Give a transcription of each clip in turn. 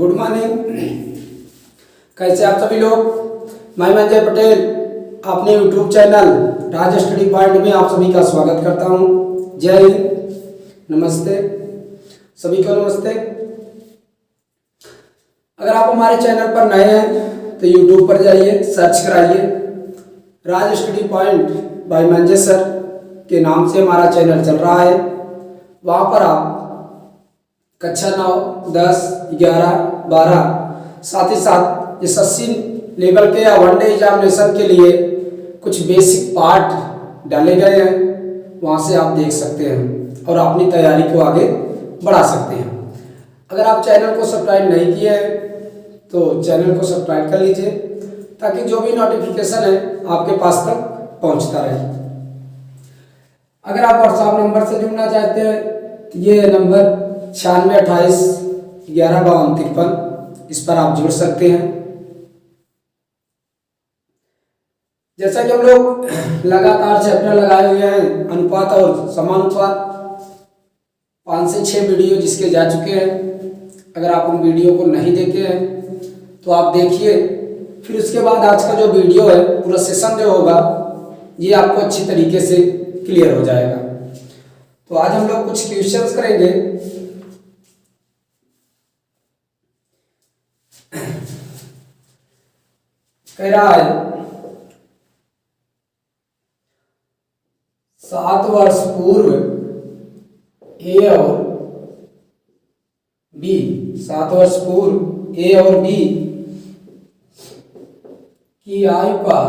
Good morning. कैसे आप सभी लोग। मैं मंजय पटेल अपने यूट्यूब चैनल राज स्टडी पॉइंट में आप सभी का स्वागत करता हूं। जय हिंद, नमस्ते सभी को। नमस्ते। अगर आप हमारे चैनल पर नए हैं तो यूट्यूब पर जाइए, सर्च कराइए Raj study point by Manjay sir के नाम से हमारा चैनल चल रहा है। वहाँ पर आप कक्षा 9, 10, 11, 12 साथ ही साथ एसएससी लेवल के या वनडे एग्जामिनेशन के लिए कुछ बेसिक पार्ट डाले गए हैं, वहाँ से आप देख सकते हैं और अपनी तैयारी को आगे बढ़ा सकते हैं। अगर आप चैनल को सब्सक्राइब नहीं किए हैं तो चैनल को सब्सक्राइब कर लीजिए ताकि जो भी नोटिफिकेशन है आपके पास तक पहुँचता रहे। अगर आप व्हाट्सएप नंबर से जुड़ना चाहते हैं तो ये नंबर 9628115253, इस पर आप जुड़ सकते हैं। जैसा कि हम लोग लगातार चैप्टर लगाए हुए हैं अनुपात और समानुपात, 5 से 6 वीडियो जिसके जा चुके हैं। अगर आप उन वीडियो को नहीं देखे हैं तो आप देखिए, फिर उसके बाद आज का जो वीडियो है पूरा सेशन जो होगा ये आपको अच्छी तरीके से क्लियर हो जाएगा। तो आज हम लोग कुछ क्वेश्चंस करेंगे। कह रहा है 7 वर्ष पूर्व ए और बी, 7 वर्ष पूर्व ए और बी की आयु का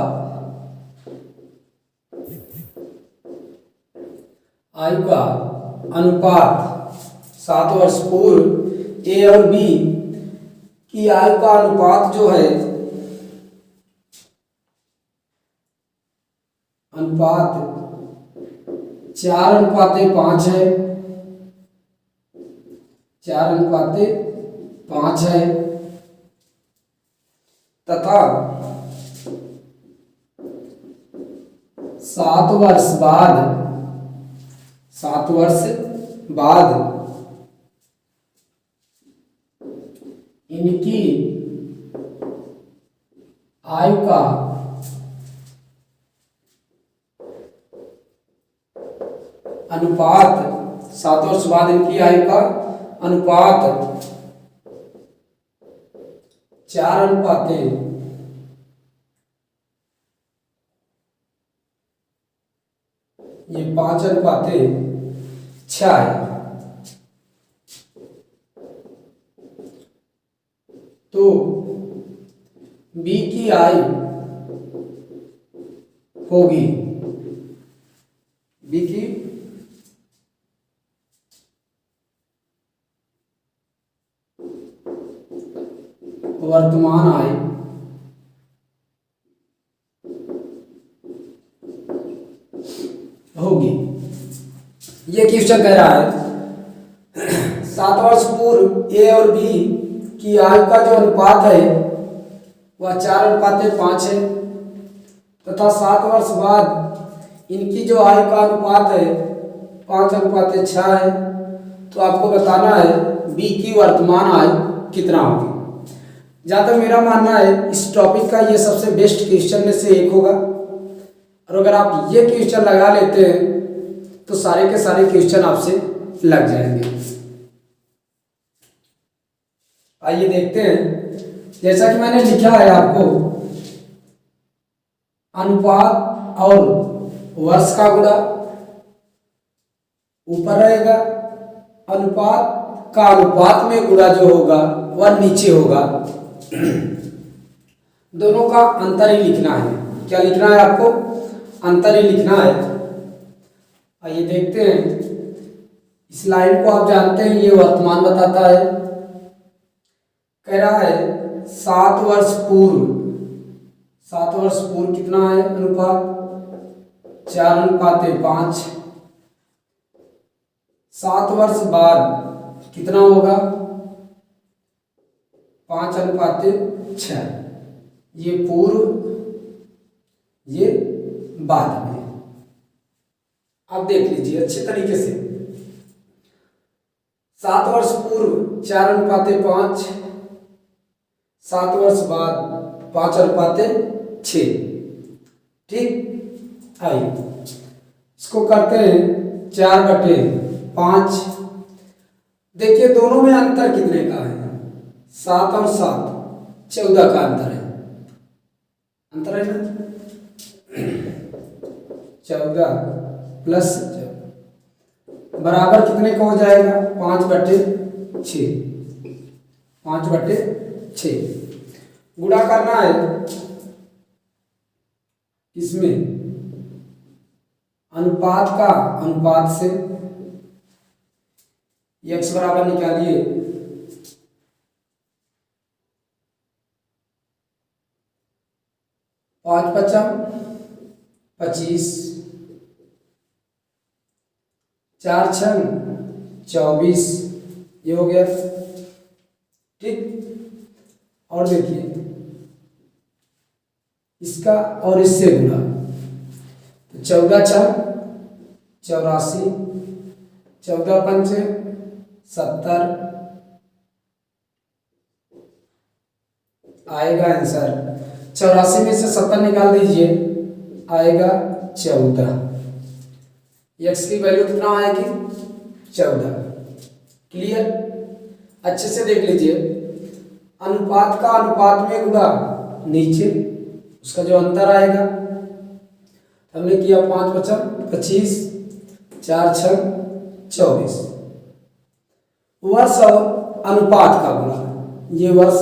अनुपात, 7 वर्ष पूर्व ए और बी की आयु का अनुपात जो है, अनुपात 4:5 है, 4:5 है तथा 7 वर्ष बाद इनकी आयु का अनुपात, 7 वर्ष बाद इनकी आयु का अनुपात 4:5 ये 5:6 है। तो बी की आयु होगी, बी की वर्तमान आयु होगी। ये क्वेश्चन कह रहा है 7 वर्ष पूर्व ए और बी की आयु का जो अनुपात है वह 4:5 है तथा 7 वर्ष बाद इनकी जो आयु का अनुपात है 5:6 है। तो आपको बताना है बी की वर्तमान आयु कितना होगी। जहाँ तक मेरा मानना है इस टॉपिक का ये सबसे बेस्ट क्वेश्चन में से एक होगा, और अगर आप ये क्वेश्चन लगा लेते हैं तो सारे के सारे क्वेश्चन आपसे लग जाएंगे। आइए देखते हैं। जैसा कि मैंने लिखा है आपको, अनुपात और वर्ष का गुणा ऊपर रहेगा, अनुपात का अनुपात में गुणा जो होगा वह नीचे होगा। दोनों का अंतर ही लिखना है। क्या लिखना है आपको? अंतर ही लिखना है। आइए देखते हैं। इस लाइन को आप जानते हैं, ये वर्तमान बताता है। कह रहा है 7 वर्ष पूर्व, 7 वर्ष पूर्व कितना है अनुपात? 4:5। 7 वर्ष बाद कितना होगा? 5:6। ये पूर्व, ये बाद में। आप देख लीजिए अच्छे तरीके से। 7 वर्ष पूर्व 4:5 7 वर्ष बाद 5/6। ठीक, आइए इसको करते हैं 4/5। देखिए दोनों में अंतर कितने का है, 7 और 7, 14 का अंतर है। अंतर है ना, 14 प्लस बराबर कितने का हो जाएगा, 5/6। 5/6 गुणा करना है इसमें अनुपात का, अनुपात से x बराबर निकालिए 5×5 = 25, 4×6 = 24, ये हो गया। ठीक, और देखिए इसका और इससे गुणा, तो 14×6 = 84, 14×5 = 70 आएगा आंसर। 84 में से 70 निकाल दीजिए, आएगा 14। x की वैल्यू कितना आएगी, 14। क्लियर, अच्छे से देख लीजिए, अनुपात का अनुपात में गुणा, नीचे उसका जो अंतर आएगा, हमने किया 5×5 = 25, 4×6 = 24। वर्ष और अनुपात का गुणा, ये वर्ष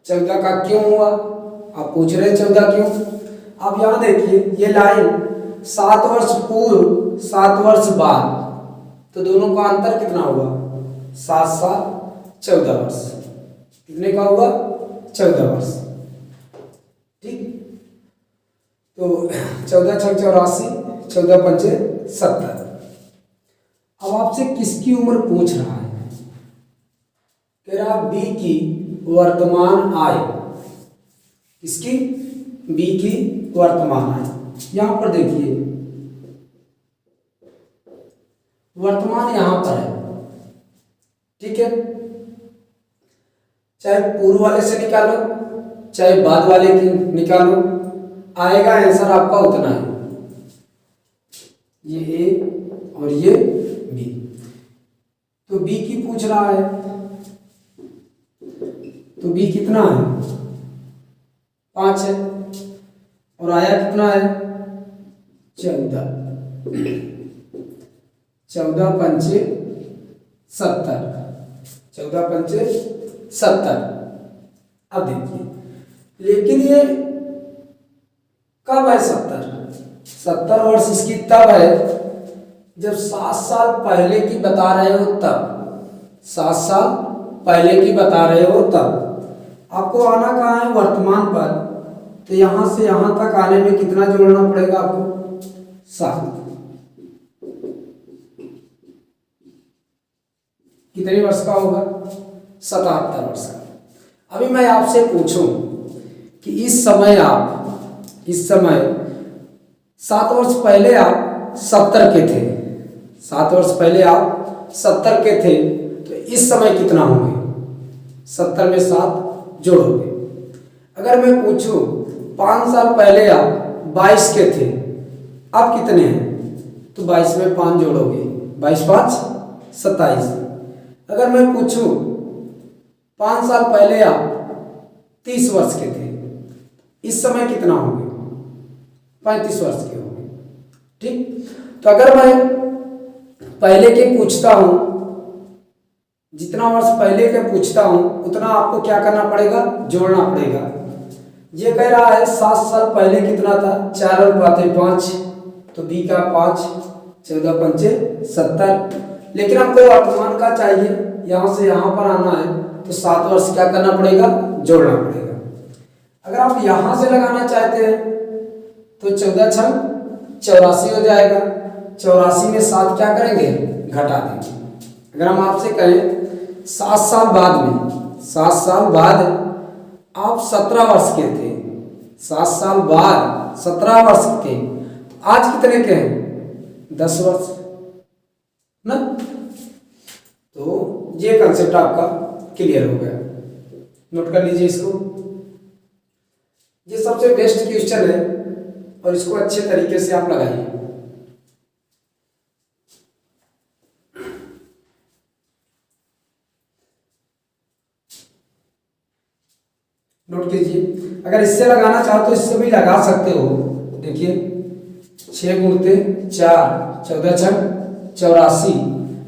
14 का क्यों हुआ, आप पूछ रहे 14 क्यों। अब यहाँ देखिए ये लाइन 7 वर्ष पूर्व 7 वर्ष बाद, तो दोनों का अंतर कितना हुआ, 7 साल 14 वर्ष। कितने का हुआ, 14 वर्ष। ठीक, तो 14×6 = 84, 14×5 = 70। अब आपसे किसकी उम्र पूछ रहा है, कह रहा बी की वर्तमान आय, किसकी, बी की वर्तमान आय। यहां पर देखिए वर्तमान यहां पर है, ठीक है, चाहे पूर्व वाले से निकालो चाहे बाद वाले की निकालो, आएगा आंसर आपका उतना है। ये ए और ये बी, तो बी की पूछ रहा है, तो बी कितना है, 5 है, और आया कितना है, 14। 14×5 = 70, 14×5 = 70। अब देखिए, लेकिन ये कब है 70? 70 वर्ष इसकी तब है जब 7 साल पहले की बता रहे हो तब, 7 साल पहले की बता रहे हो तब। आपको आना कहाँ है, वर्तमान पर, तो यहां से यहां तक आने में कितना जोड़ना पड़ेगा आपको, 7। कितने वर्ष का होगा, 77 वर्ष का। अभी मैं आपसे पूछूं कि इस समय 7 वर्ष पहले आप 70 के थे, 7 वर्ष पहले आप 70 के थे, तो इस समय कितना होंगे, 70 में 7 जोड़ोगे। अगर मैं पूछूं 5 साल पहले आप 22 के थे, आप कितने हैं, तो 22 में 5 जोड़ोगे, 22×5 = 27। अगर मैं पूछूं 5 साल पहले आप 30 वर्ष के थे, इस समय कितना होंगे, 35 वर्ष के होंगे। ठीक, तो अगर मैं पहले के पूछता हूं, जितना वर्ष पहले के पूछता हूं उतना आपको क्या करना पड़ेगा, जोड़ना पड़ेगा। ये कह रहा है 7 साल पहले कितना था, 4×5, तो बी का 5, 14×5 = 70। लेकिन हमको वर्तमान का चाहिए, यहां से यहां पर आना है, तो 7 वर्ष क्या करना पड़ेगा, जोड़ना पड़ेगा। अगर आप यहां से लगाना चाहते हैं तो 14×6 = 84 हो जाएगा। 84 में 7 क्या करेंगे, घटा देंगे। अगर हम आपसे कहें 7 साल बाद में, 7 साल बाद आप 17 वर्ष के थे, 7 साल बाद 17 वर्ष के, आज कितने के हैं, 10 वर्ष ना। तो ये कंसेप्ट आपका क्लियर हो गया। नोट कर लीजिए इसको। ये सबसे बेस्ट क्वेश्चन है और इसको अच्छे तरीके से आप लगाइए। नोट कीजिए, अगर इससे लगाना चाहो तो इससे भी लगा सकते हो। देखिए 6 गुणते 4 14 छक 84,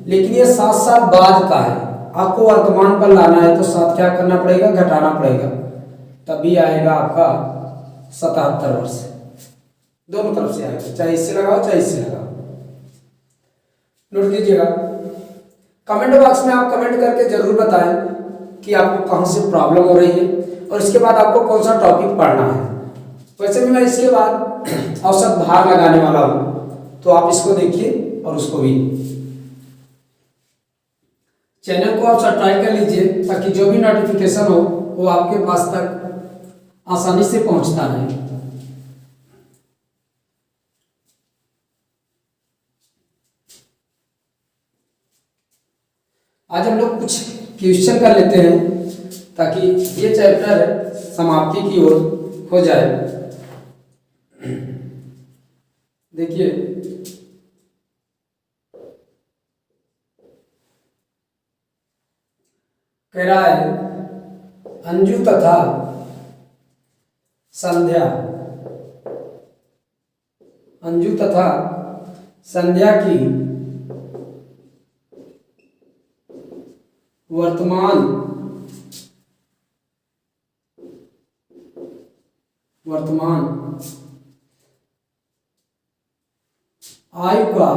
लेकिन ये 7 बाद का है। आपको वर्तमान पर लाना है तो 7 क्या करना पड़ेगा, घटाना पड़ेगा, तभी आएगा आपका 77 वर्ष। दोनों तरफ से आएगा, चाहे इससे लगाओ चाहे इससे लगाओ। नोट कीजिएगा। कमेंट बॉक्स में आप कमेंट करके जरूर बताएं कि आपको कहाँ से प्रॉब्लम हो रही है और इसके बाद आपको कौन सा टॉपिक पढ़ना है। वैसे भी मैं इसके बाद औसत भार लगाने वाला हूँ, तो आप इसको देखिए और उसको भी। चैनल को आप सब्सक्राइब कर लीजिए ताकि जो भी नोटिफिकेशन हो वो आपके पास तक आसानी से पहुंचता रहे। आज हम लोग कुछ क्वेश्चन कर लेते हैं ताकि ये चैप्टर समाप्ति की ओर हो जाए। देखिए कह रहा है अंजू तथा संध्या, अंजू तथा संध्या की वर्तमान आयु का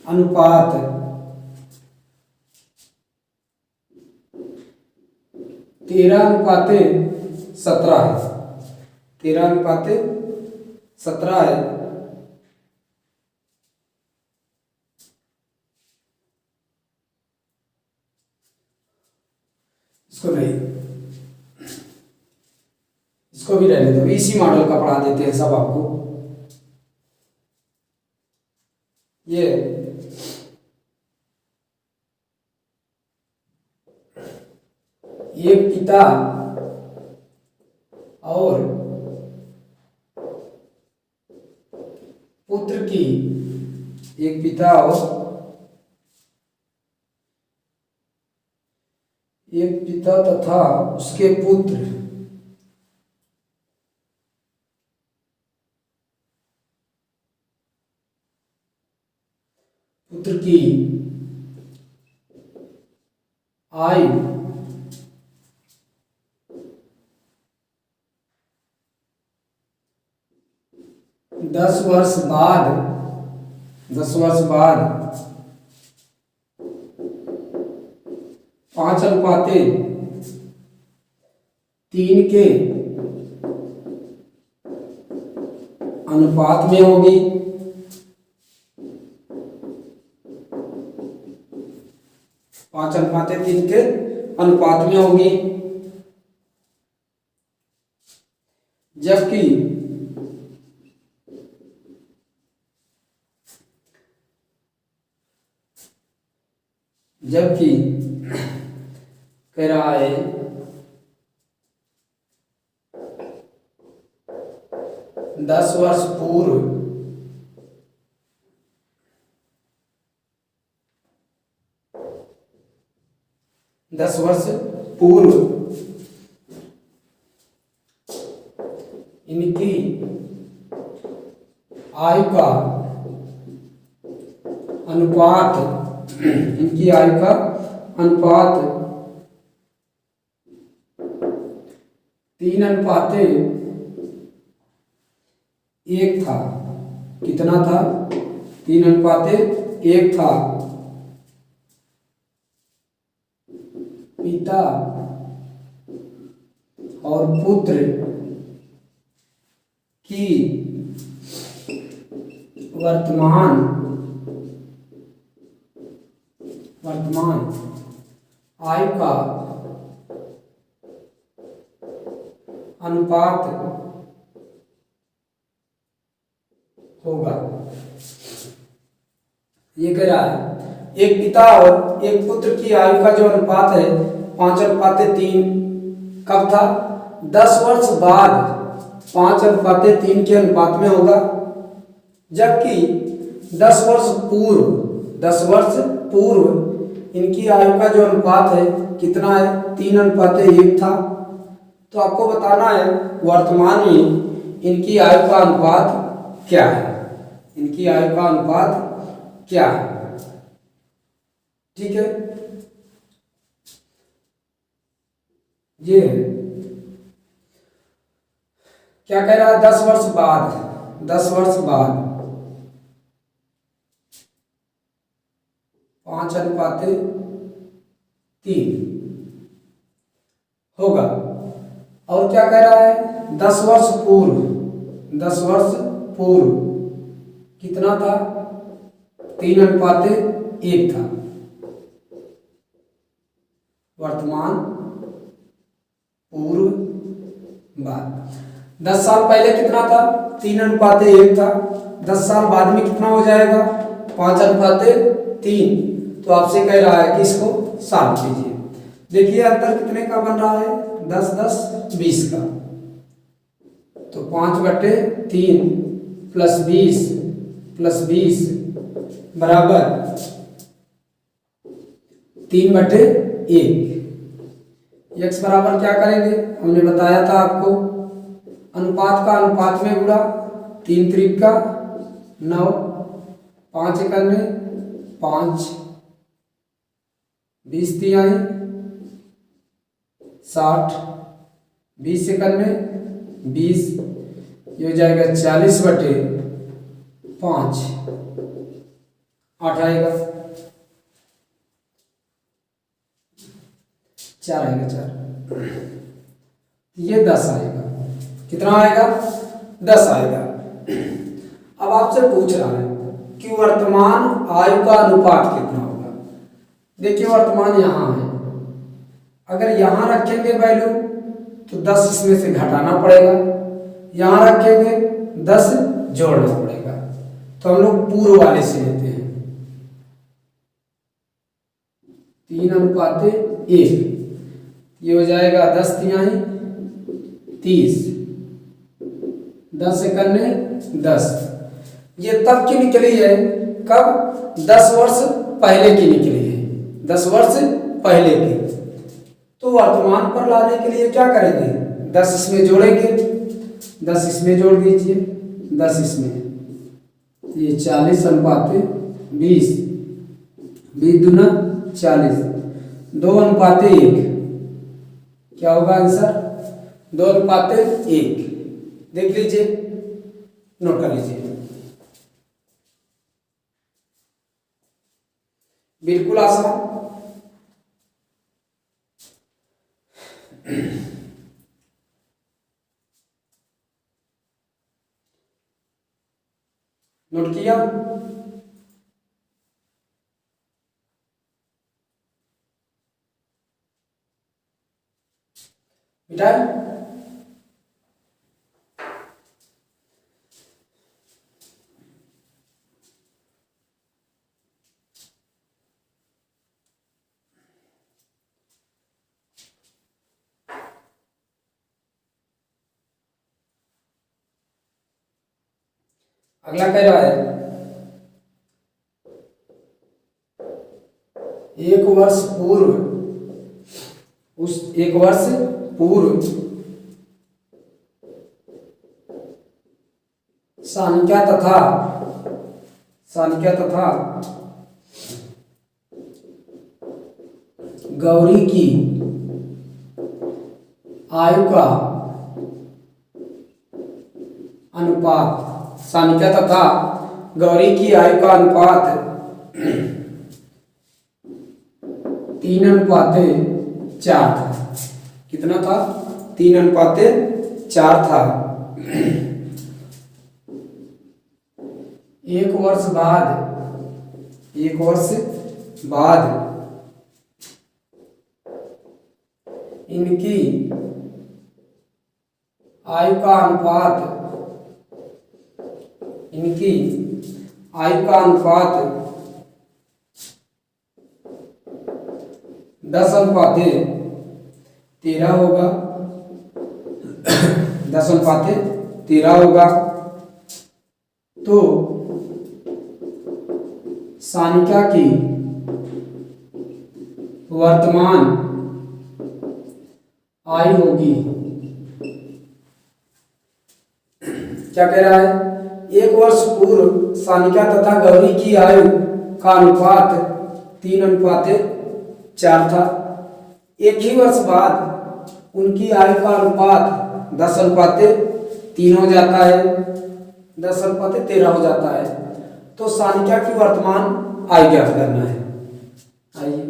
अनुपात 13:17 है। 13:17 है। इसको नहीं, इसको भी रहने दो, इसी मॉडल का पढ़ा देते हैं सब आपको। ये एक पिता और पुत्र की, एक पिता और एक पिता तथा उसके पुत्र की आयु 10 वर्ष बाद 5:3 के अनुपात में होगी। 5:3 के अनुपात में होगी, जबकि कह रहा है 10 वर्ष पूर्व 10 वर्ष पूर्व इनकी आयु का अनुपात 3:1 था। कितना था? 3:1 था। पिता और पुत्र की वर्तमान आयु का अनुपात होगा। ये कह रहा है एक पिता और एक पुत्र की आयु का जो अनुपात है 5:3 कब था? 10 वर्ष बाद 5:3 के अनुपात में होगा, जबकि 10 वर्ष पूर्व इनकी आयु का जो अनुपात है कितना है? 3:1 था। तो आपको बताना है वर्तमान में इनकी आयु का अनुपात क्या है, इनकी आयु का अनुपात क्या है। ठीक है, ये क्या कह रहा है? 10 वर्ष बाद 5:3 होगा। और क्या कह रहा है? 10 वर्ष पूर्व कितना था? 3:1 था। वर्तमान, पूर्व, बाद। 10 साल पहले कितना था? 3:1 था। 10 साल बाद में कितना हो जाएगा? 5:3। तो आपसे कह रहा है कि इसको साफ कीजिए। देखिए अंतर कितने का बन रहा है? 10 10 20 का। तो 5/3 प्लस 20 बराबर 3/1। x बराबर क्या करेंगे? हमने बताया था आपको, अनुपात का अनुपात में गुणा, 3 त्रिक का 9, 5 एकम 5, 20 तिहाई 60, 20 एकम 20, ये हो जाएगा 40/5, 8 आएगा, 4 आएगा, 4, ये 10 आएगा। कितना आएगा? 10 आएगा। अब आपसे पूछ रहा है कि वर्तमान आयु का अनुपात कितना होगा। देखिए वर्तमान यहाँ है, अगर यहाँ रखेंगे वैल्यू तो 10 इसमें से घटाना पड़ेगा, यहाँ रखेंगे 10 जोड़ना पड़ेगा। तो हम लोग पूर्व वाले से लेते हैं, 3:1, ये हो जाएगा 10 तिहाई 30, 10 एकम 10। ये तब की निकली है, कब? 10 वर्ष पहले की निकली है, 10 वर्ष पहले की। तो वर्तमान पर लाने के लिए क्या करेंगे? 10 इसमें जोड़ेंगे, 10 इसमें जोड़ दीजिए, 10 इसमें, ये 40:20, 20 दूना 40, 2:1। क्या होगा आंसर? 2:1। देख लीजिए, नोट कर लीजिए, बिल्कुल आसान। नोट किया? मिटाई? अगला कह रहा है 1 वर्ष पूर्व, उस 1 वर्ष पूर्व संख्या तथा गौरी की आयु का अनुपात, संख्या तथा गौरी की आयु का अनुपात 3:4 था। कितना था? 3:4 था। 1 वर्ष बाद इनकी आयु का अनुपात 3:1 था। 10:13 होगा। 10:13 होगा। तो सानिका की वर्तमान आयु होगी, क्या कह रहा है, 1 वर्ष पूर्व सानिका तथा गौरी की आयु का अनुपात 3:4 था। एक ही वर्ष बाद उनकी आयु का अनुपात 10:3 हो जाता है, 10:13 हो जाता है। तो सानिका की वर्तमान आयु ज्ञात करना है। आइए,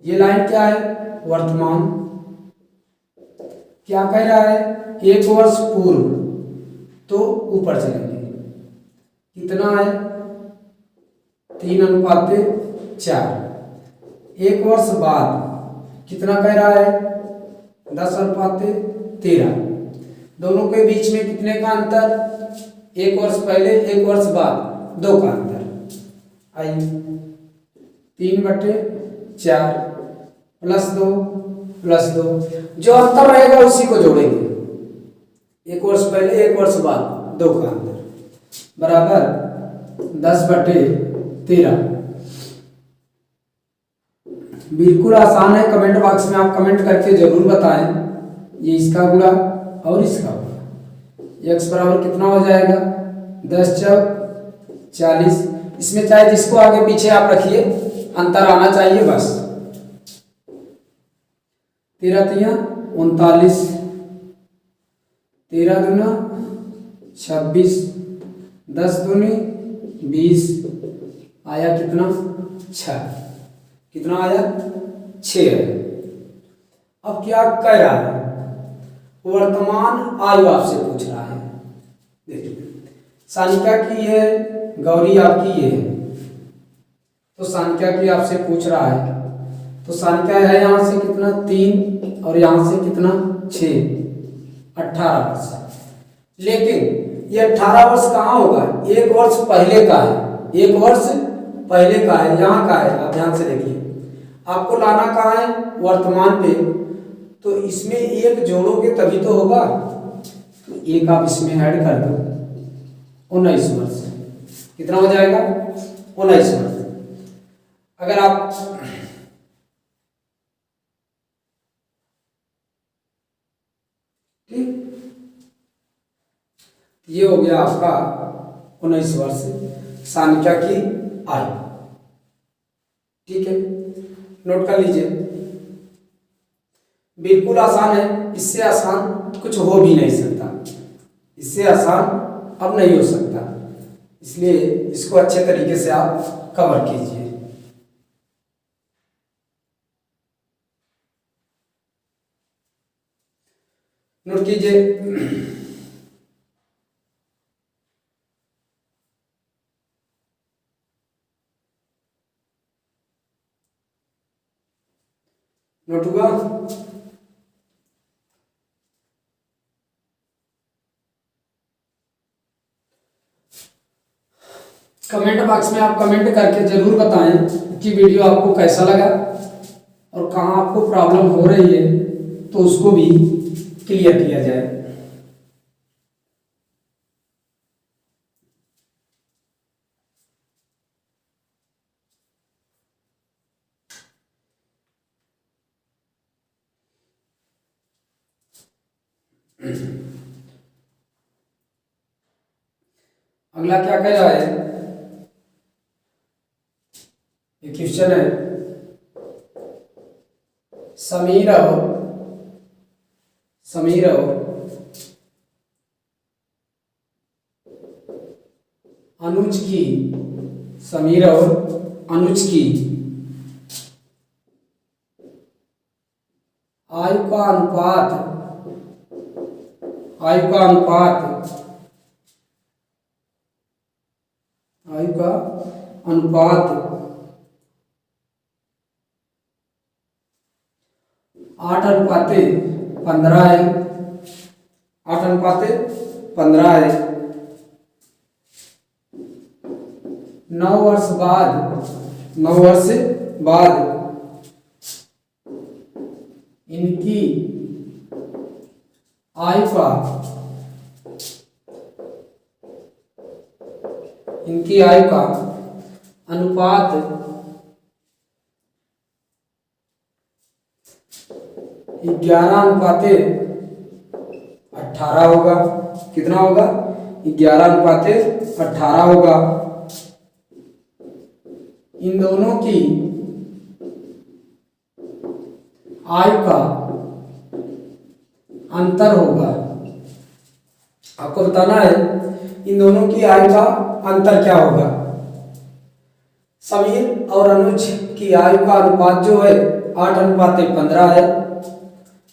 ये लाइन क्या है, वर्तमान। क्या कह रहा है, 1 वर्ष पूर्व, तो ऊपर चलेंगे, कितना है, 3:4। 1 वर्ष बाद कितना कह रहा है, 10:13। दोनों के बीच में कितने का अंतर, 1 वर्ष पहले 1 वर्ष बाद, 2 का अंतर। आइए, 3/4 +2 जो अंतर रहेगा उसी को जोड़ेंगे। 1 वर्ष पहले 1 वर्ष बाद, 2 का अंतर, बराबर 10/13। बिल्कुल आसान है। कमेंट बॉक्स में आप कमेंट करके जरूर बताएं, ये इसका गुणा और इसका गुणा, x बराबर कितना हो जाएगा, 10×4 = 40। इसमें चाहे जिसको आगे पीछे आप रखिए, अंतर आना चाहिए बस। 13×3 = 39, 13×2 = 26, 10×2 = 20, आया कितना, 6। कितना आया, 6 है। अब क्या कह रहा है, वर्तमान आयु आपसे पूछ रहा है। देखिए, सानिका की है, गौरी आपकी ये है, तो सानिका की आपसे पूछ रहा है। तो सानिका है यहाँ से कितना, 3, और यहाँ से कितना, 6, 18 वर्ष। लेकिन ये 18 वर्ष कहाँ होगा, 1 वर्ष पहले का है, 1 वर्ष पहले का है, यहाँ का है। आप ध्यान से देखिए, आपको लाना कहाँ है, वर्तमान पे। तो इसमें 1 जोड़ोगे तभी तो होगा, तो 1 आप इसमें ऐड कर दो, 19 वर्ष। कितना हो जाएगा, 19 वर्ष। अगर आप ठीक, ये हो गया आपका 19 वर्ष सानिका की आयु। ठीक है, नोट कर लीजिए, बिल्कुल आसान है। इससे आसान कुछ हो भी नहीं सकता, इससे आसान अब नहीं हो सकता, इसलिए इसको अच्छे तरीके से आप कवर कीजिए। नोट कीजिए, नोट हुआ। कमेंट बॉक्स में आप कमेंट करके जरूर बताएं कि वीडियो आपको कैसा लगा और कहाँ आपको प्रॉब्लम हो रही है, तो उसको भी क्लियर किया जाए। अगला क्या कह रहा है, ये क्वेश्चन है, समीर और अनुज की, समीर और अनुज की आयु का अनुपात आयु का अनुपात 8:15 है। 8:15 है। 9 वर्ष बाद इनकी आयु का अनुपात 11:18 होगा। कितना होगा? 11:18 होगा। इन दोनों की आयु का अंतर होगा। आपको बताना है इन दोनों की आयु का अंतर क्या होगा। समीर और अनुज की आयु का अनुपात जो है 8:15 है।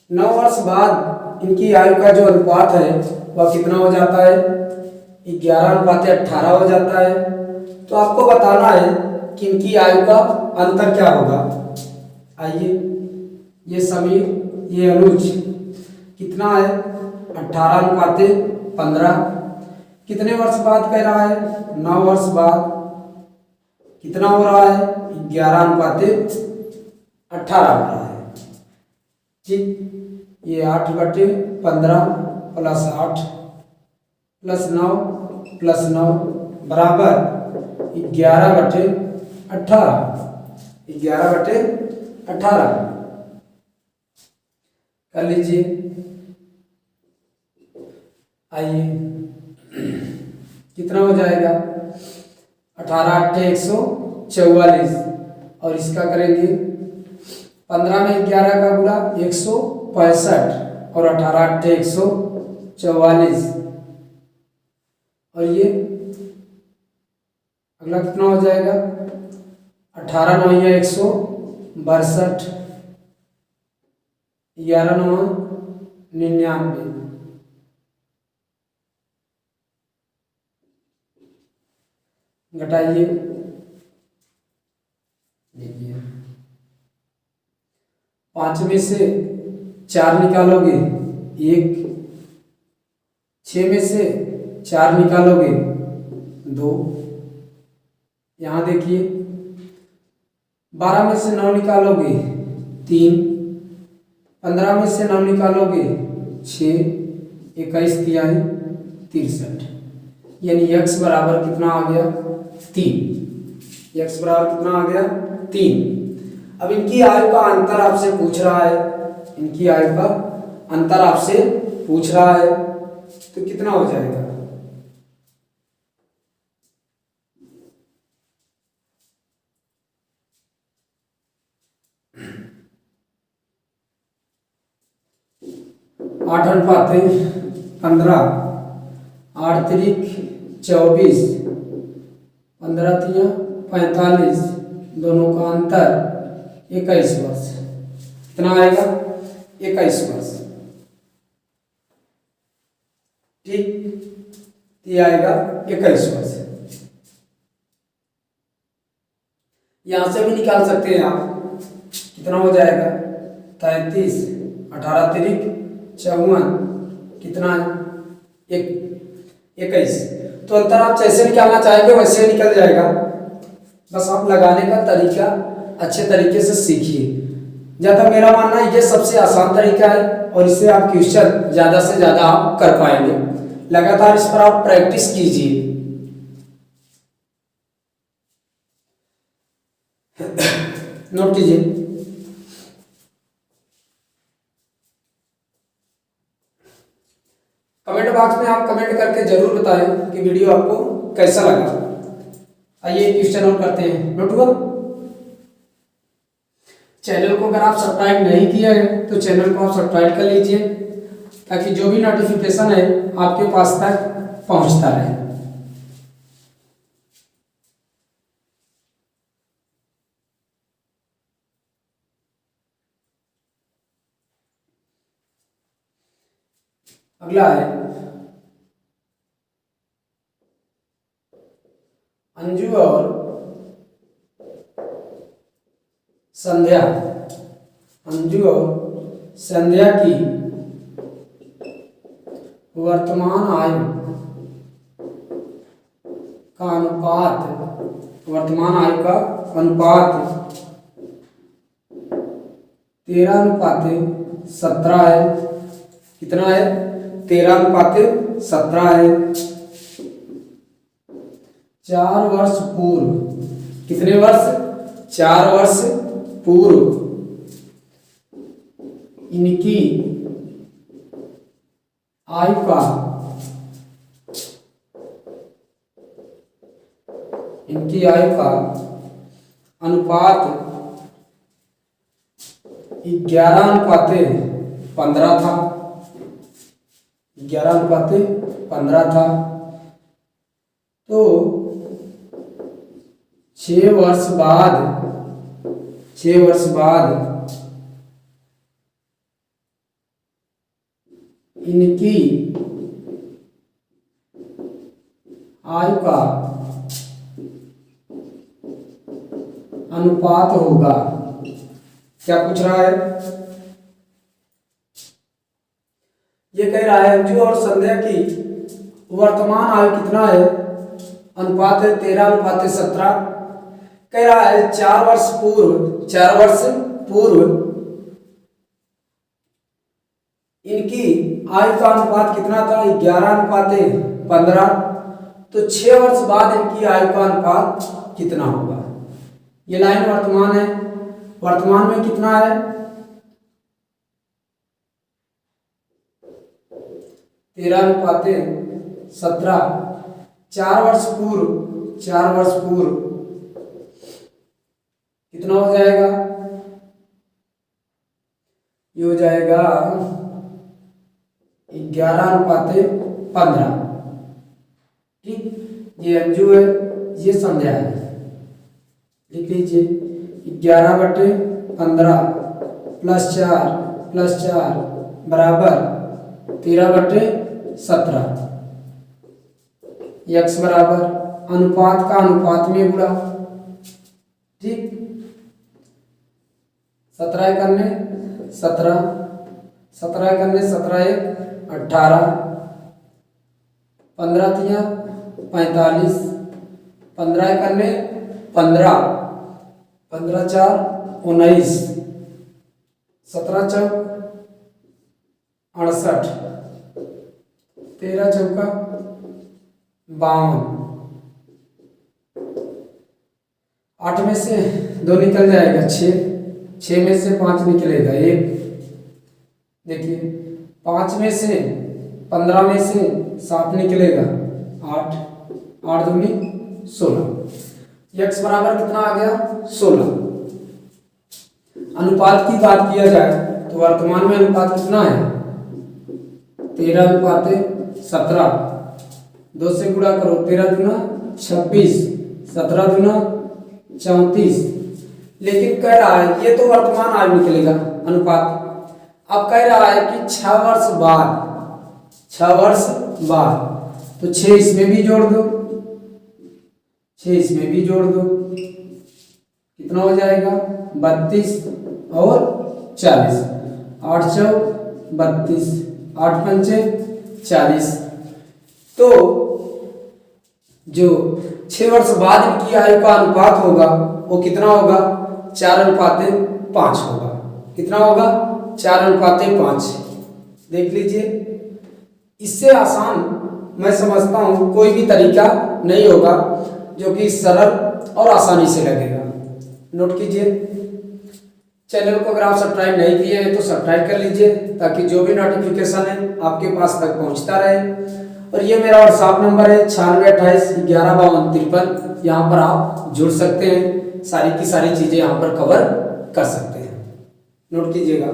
9 वर्ष बाद इनकी आयु का जो अनुपात है वह कितना हो जाता है? 11:18 हो जाता है। तो आपको बताना है कि इनकी आयु का अंतर क्या होगा। आइए, ये समीर, ये अनुज, कितना है? 18:15। कितने वर्ष बाद कह रहा है? 9 वर्ष बाद। कितना हो रहा है? 11:18 हो रहा है। ठीक, ये 8/15 प्लस 8 प्लस 9 प्लस 9 बराबर 11/18। 11/18 कर लीजिए। आइए, कितना हो जाएगा? 18×8 = 144 और इसका करेंगे 15 में 11 का गुणा 165 और 18×8 = 144 और ये अगला कितना हो जाएगा? 18×9 = 162, 11×9 = 99। घटाइए, देखिए 5 में से 4 निकालोगे 1, 6 में से 4 निकालोगे 2, यहाँ देखिए 12 में से 9 निकालोगे 3, 15 में से 9 निकालोगे 6, 21×3 = 63, यानी x बराबर कितना आ गया? 3। x बराबर कितना आ गया? 3। अब इनकी आयु का अंतर आपसे पूछ रहा है। इनकी आयु का अंतर आपसे पूछ रहा है तो कितना हो जाएगा? आठ 8×15, 8×3 = 24, 15×3 = 45, दोनों का अंतर 21 वर्ष। कितना आएगा? 21 वर्ष। ठीक, ये आएगा 21 वर्ष। यहां से भी निकाल सकते हैं आप। कितना हो जाएगा? 33, 18×3 = 54, कितना है? 21। तो अंतर आप जैसे निकालना चाहेंगे वैसे निकल जाएगा। बस आप लगाने का तरीका अच्छे तरीके से सीखिए। जहाँ तक मेरा मानना है ये सबसे आसान तरीका है और इससे आप क्वेश्चन ज़्यादा से ज़्यादा आप कर पाएंगे। लगातार इस पर आप प्रैक्टिस कीजिए। नोट कीजिए। कमेंट बॉक्स में आप कमेंट करके जरूर बताएं कि वीडियो आपको कैसा लगा। आइए क्वेश्चन और करते हैं। नोट हुआ? चैनल को अगर आप सब्सक्राइब नहीं किया है तो चैनल को आप सब्सक्राइब कर लीजिए ताकि जो भी नोटिफिकेशन है आपके पास तक पहुंचता रहे। अगला है अंजू और संध्या। अंजू और संध्या की वर्तमान आयु का अनुपात, वर्तमान आयु का अनुपात 13:9 17 है। कितना है? 13:17 है। 4 वर्ष पूर्व, कितने वर्ष? 4 वर्ष पूर्व इनकी आयु का अनुपात 11:15 था। 11:15 था। तो 6 वर्ष बाद इनकी आयु का अनुपात होगा। क्या पूछ रहा है? ये कह रहा है अंजू और संध्या की वर्तमान आयु कितना है? अनुपात है 13:17। कह रहा है 4 वर्ष पूर्व इनकी आयु का अनुपात कितना था? 11:15। तो 6 वर्ष बाद इनकी आयु का अनुपात कितना होगा? ये लाइन वर्तमान है। वर्तमान में कितना है? 13:17। 4 वर्ष पूर्व कितना हो जाएगा? ये हो जाएगा 11:15। ठीक, ये अंजू है, ये संध्या है। लिख लीजिए 11/15 + 4 बराबर 13/17। x बराबर अनुपात का अनुपात में गुणा। ठीक, 17 करने 17 17 1 18 15 45 15 करने 15 15 4 19 17 चौक 68 13 चौका 52। 8 में से 2 निकल जाएगा 6 में से 5 निकलेगा 1। देखिए 5 में से 15 में से 7 निकलेगा 8 8 दूनी 16। x बराबर कितना आ गया? 16। अनुपात की बात किया जाए तो वर्तमान में अनुपात कितना है? 13:17। 2 से गुणा करो 13 दूना 26 17 दूना 34। लेकिन कह रहा है ये तो वर्तमान आयु निकलेगा अनुपात। अब कह रहा है कि 6 वर्ष बाद तो 6 इसमें भी जोड़ दो 6 इसमें भी जोड़ दो। कितना हो जाएगा? 32 और 40 8 चौक 32 8 पंचे 40। तो जो 6 वर्ष बाद इनकी आयु का अनुपात होगा वो कितना होगा? 4:5 होगा। कितना होगा? 4:5। देख लीजिए, इससे आसान मैं समझता हूं कोई भी तरीका नहीं होगा जो कि सरल और आसानी से लगेगा। नोट कीजिए। चैनल को अगर आप सब्सक्राइब नहीं किए हैं तो सब्सक्राइब कर लीजिए ताकि जो भी नोटिफिकेशन है आपके पास तक पहुंचता रहे। और ये मेरा व्हाट्सएप नंबर है 9628115253। यहाँ पर आप जुड़ सकते हैं, सारी की सारी चीजें यहाँ पर कवर कर सकते हैं। नोट कीजिएगा।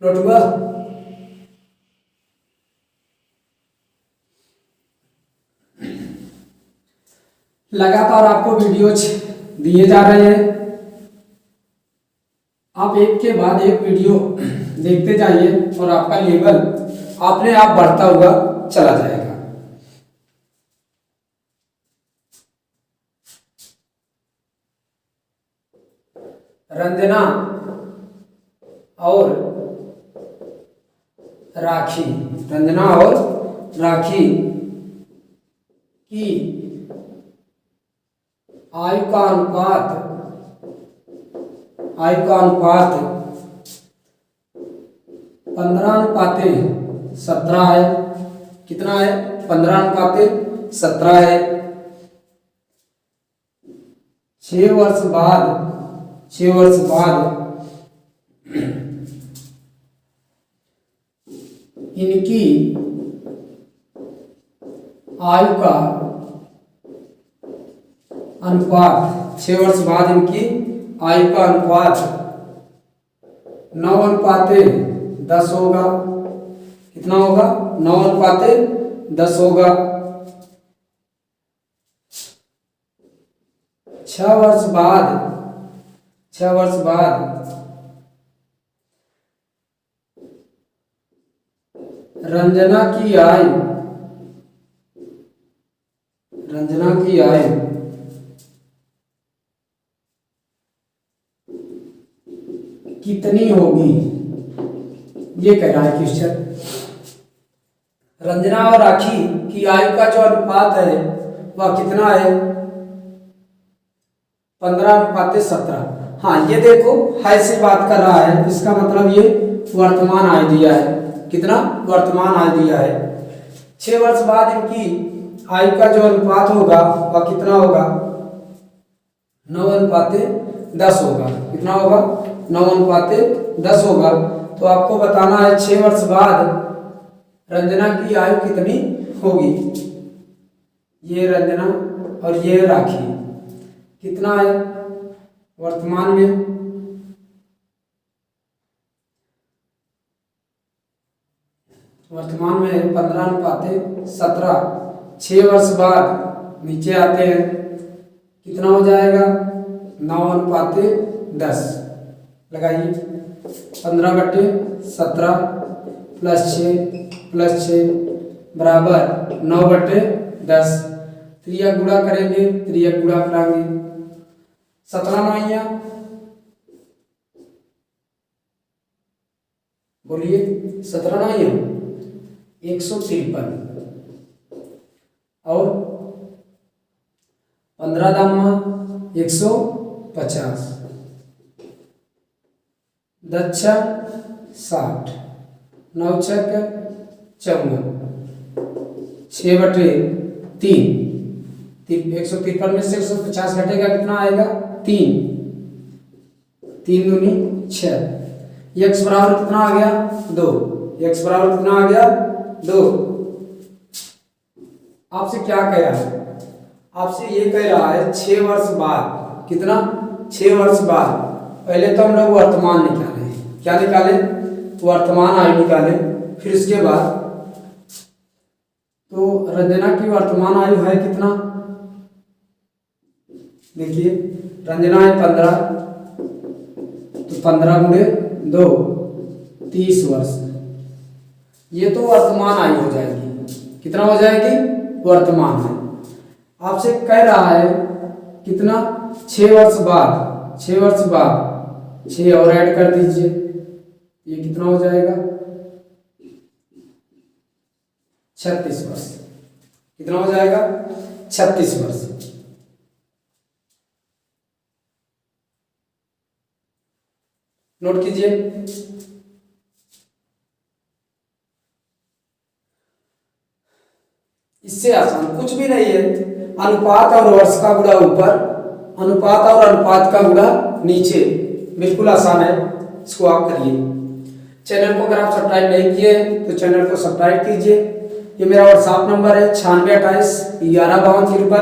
नोट हुआ? लगातार आपको वीडियोज दिए जा रहे हैं, आप एक के बाद एक वीडियो देखते जाइए और आपका लेवल अपने आप बढ़ता हुआ चला जाएगा। रंजना और राखी, रंजना और राखी की आयु का अनुपात आयु का अनुपात 15:17 है। कितना है? 15:17 है। 6 वर्ष बाद इनकी आयु का अनुपात 6 वर्ष बाद इनकी आयु का अनुपात 9:10 होगा। कितना होगा? 9:10 होगा। 6 वर्ष बाद रंजना की आयु कितनी होगी? ये कह रहा है क्वेश्चन। रंजना और राखी की आयु का जो अनुपात है वह कितना है? 15:17। हाँ, ये देखो हाई से बात कर रहा है, इसका मतलब ये वर्तमान आयु दिया है। कितना? वर्तमान आयु दिया है। 6 वर्ष बाद इनकी आयु का जो अनुपात होगा वह कितना होगा? 9:10 होगा। कितना होगा? 9:10 होगा। तो आपको बताना है 6 वर्ष बाद रंजना की आयु कितनी होगी। ये रंजना और ये राखी कितना है वर्तमान में? वर्तमान में 15:17। 6 वर्ष बाद नीचे आते हैं, कितना हो जाएगा? 9:10 लगाइए। 15/17 + 6 बराबर 9/10। त्रिया गुणा करेंगे, त्रिया गुणा कराएंगे। 17 9 बोलिए, 17 9 153 और 15 दामा 150। 10 60 9 6 54 6/3। 153 में से 150 घटेगा, कितना आएगा? 3 3 दूनी 6। x बराबर कितना आ गया? 2। x बराबर कितना आ गया? 2। आपसे क्या कह रहा है? आपसे ये कह रहा है 6 वर्ष बाद। कितना? 6 वर्ष बाद। पहले तो हम लोग वर्तमान निकाले। क्या निकाले? वर्तमान आयु निकाले। फिर उसके बाद तो रंजना की वर्तमान आयु है कितना? देखिए, रंजना है 15, तो 15 × 2 30 वर्ष। ये तो वर्तमान आयु हो जाएगी। कितना हो जाएगी? वर्तमान आयु। आपसे कह रहा है कितना? 6 वर्ष बाद। 6 वर्ष बाद 6 और ऐड कर दीजिए, ये कितना हो जाएगा? 36 वर्ष। कितना हो जाएगा? 36 वर्ष। नोट कीजिए। इससे आसान कुछ भी नहीं है। अनुपात और वर्ष का गुणा ऊपर, अनुपात और अनुपात का गुणा नीचे, बिल्कुल आसान है। इसको आप करिए। चैनल को अगर आप सब्सक्राइब नहीं किए तो चैनल को सब्सक्राइब कीजिए। ये मेरा व्हाट्सएप नंबर है 9628 1152 53।